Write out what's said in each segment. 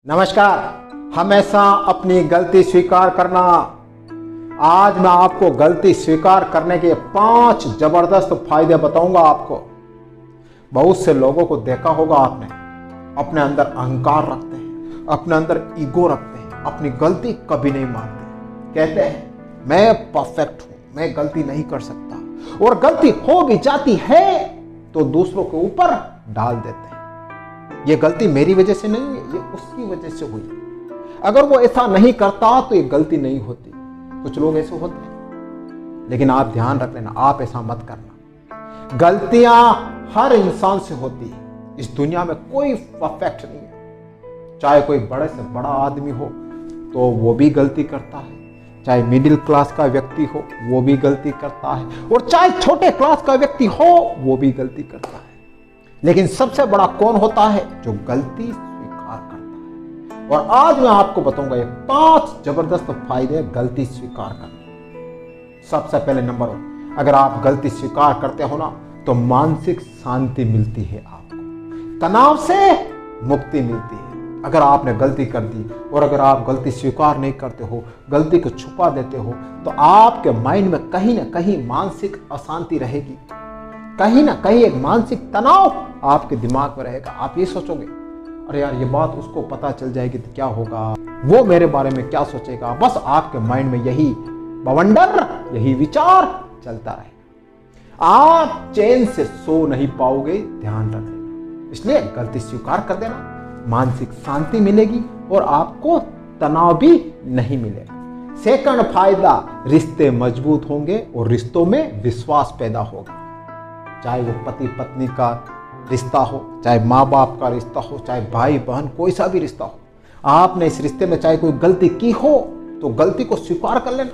नमस्कार। हमेशा अपनी गलती स्वीकार करना। आज मैं आपको गलती स्वीकार करने के 5 जबरदस्त फायदे बताऊंगा आपको। बहुत से लोगों को देखा होगा आपने, अपने अंदर अहंकार रखते हैं, अपने अंदर ईगो रखते हैं, अपनी गलती कभी नहीं मानते। कहते हैं मैं परफेक्ट हूं, मैं गलती नहीं कर सकता, और गलती हो भी जाती है तो दूसरों के ऊपर डाल देते हैं। ये गलती मेरी वजह से नहीं है, ये उसकी वजह से हुई। अगर वो ऐसा नहीं करता तो ये गलती नहीं होती। कुछ लोग ऐसे होते हैं, लेकिन आप ध्यान रख लेना, आप ऐसा मत करना। गलतियां हर इंसान से होती है। इस दुनिया में कोई परफेक्ट नहीं है। चाहे कोई बड़े से बड़ा आदमी हो तो वो भी गलती करता है, चाहे मिडिल क्लास का व्यक्ति हो वो भी गलती करता है, और चाहे छोटे क्लास का व्यक्ति हो वो भी गलती करता है। लेकिन सबसे बड़ा कौन होता है? जो गलती स्वीकार करता है। और आज मैं आपको बताऊंगा ये 5 जबरदस्त फायदे गलती स्वीकार करने। सबसे पहले नंबर 1, अगर आप गलती स्वीकार करते हो ना तो मानसिक शांति मिलती है, आपको तनाव से मुक्ति मिलती है। अगर आपने गलती कर दी और अगर आप गलती स्वीकार नहीं करते हो, गलती को छुपा देते हो, तो आपके माइंड में कहीं ना कहीं मानसिक अशांति रहेगी, कहीं ना कहीं एक मानसिक तनाव आपके दिमाग में रहेगा। आप ये सोचोगे अरे यार ये बात उसको पता चल जाएगी तो क्या होगा, वो मेरे बारे में क्या सोचेगा। बस आपके माइंड में यही बवंडर, यही विचार चलता रहेगा। आप चैन से सो नहीं पाओगे, ध्यान रखना। इसलिए गलती स्वीकार कर देना, मानसिक शांति मिलेगी और आपको तनाव भी नहीं मिलेगा। सेकंड फायदा, रिश्ते मजबूत होंगे और रिश्तों में विश्वास पैदा होगा। चाहे वो पति पत्नी का रिश्ता हो, चाहे माँ बाप का रिश्ता हो, चाहे भाई बहन, कोई सा भी रिश्ता हो, आपने इस रिश्ते में चाहे कोई गलती की हो तो गलती को स्वीकार कर लेना।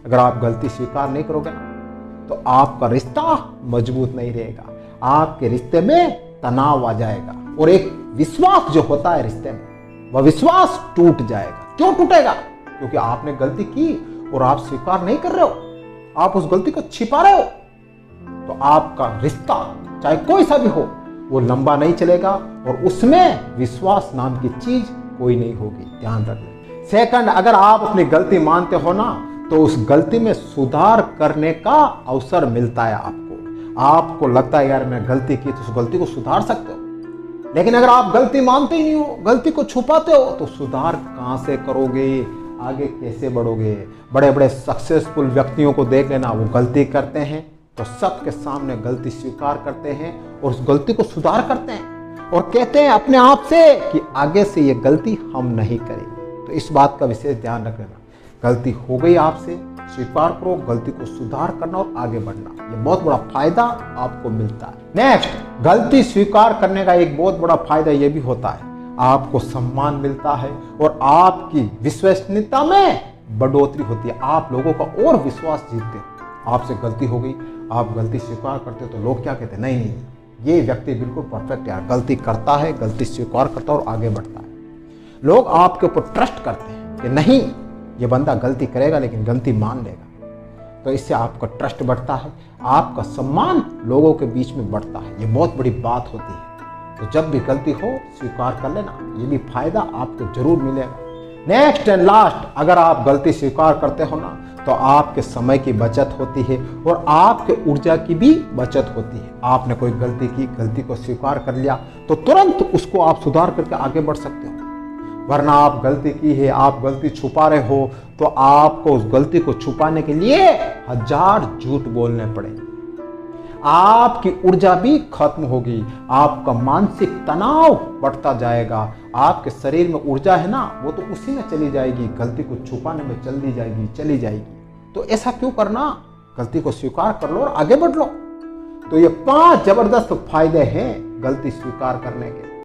अगर आप गलती स्वीकार नहीं करोगे ना तो आपका रिश्ता मजबूत नहीं रहेगा, आपके रिश्ते में तनाव आ जाएगा और एक विश्वास जो होता है रिश्ते में, वह विश्वास टूट जाएगा। क्यों टूटेगा? क्योंकि आपने गलती की और आप स्वीकार नहीं कर रहे हो, आप उस गलती को छिपा रहे हो। तो आपका रिश्ता चाहे कोई सा भी हो वो लंबा नहीं चलेगा और उसमें विश्वास नाम की चीज कोई नहीं होगी, ध्यान रखना। सेकंड, अगर आप अपनी गलती मानते हो ना तो उस गलती में सुधार करने का अवसर मिलता है आपको। आपको लगता है यार मैं गलती की, तो उस गलती को सुधार सकते हो। लेकिन अगर आप गलती मानते ही नहीं हो, गलती को छुपाते हो, तो सुधार कहां से करोगे, आगे कैसे बढ़ोगे? बड़े बड़े सक्सेसफुल व्यक्तियों को देख लेना, वो गलती करते हैं तो सबके सामने गलती स्वीकार करते हैं और उस गलती को सुधार करते हैं और कहते हैं अपने आप से कि आगे से ये गलती हम नहीं करेंगे। तो इस बात का विशेष ध्यान रख लेना। गलती हो गई आपसे, स्वीकार करो, गलती को सुधार करना और आगे बढ़ना। ये बहुत बड़ा फायदा आपको मिलता है। नेक्स्ट, गलती स्वीकार करने का एक बहुत बड़ा फायदा ये भी होता है, आपको सम्मान मिलता है और आपकी विश्वसनीयता में बढ़ोतरी होती है। आप लोगों का और विश्वास जीतते हो। आपसे गलती हो गई, आप गलती स्वीकार करते हो तो लोग क्या कहते हैं, नहीं ये व्यक्ति बिल्कुल परफेक्ट यार, गलती करता है, गलती स्वीकार करता है और आगे बढ़ता है। लोग आपके ऊपर ट्रस्ट करते हैं कि नहीं ये बंदा गलती करेगा लेकिन गलती मान लेगा। तो इससे आपका ट्रस्ट बढ़ता है, आपका सम्मान लोगों के बीच में बढ़ता है। ये बहुत बड़ी बात होती है। तो जब भी गलती हो स्वीकार कर लेना, ये भी फायदा आपको जरूर मिलेगा। नेक्स्ट एंड लास्ट, अगर आप गलती स्वीकार करते हो ना तो आपके समय की बचत होती है और आपके ऊर्जा की भी बचत होती है। आपने कोई गलती की, गलती को स्वीकार कर लिया तो तुरंत उसको आप सुधार करके आगे बढ़ सकते हो। वरना आप गलती की है, आप गलती छुपा रहे हो तो आपको उस गलती को छुपाने के लिए 1000 झूठ बोलने पड़ेंगे। आपकी ऊर्जा भी खत्म होगी, आपका मानसिक तनाव बढ़ता जाएगा, आपके शरीर में ऊर्जा है ना वो तो उसी में चली जाएगी, गलती को छुपाने में चली जाएगी। तो ऐसा क्यों करना? गलती को स्वीकार कर लो और आगे बढ़ लो। तो ये 5 जबरदस्त फायदे हैं गलती स्वीकार करने के।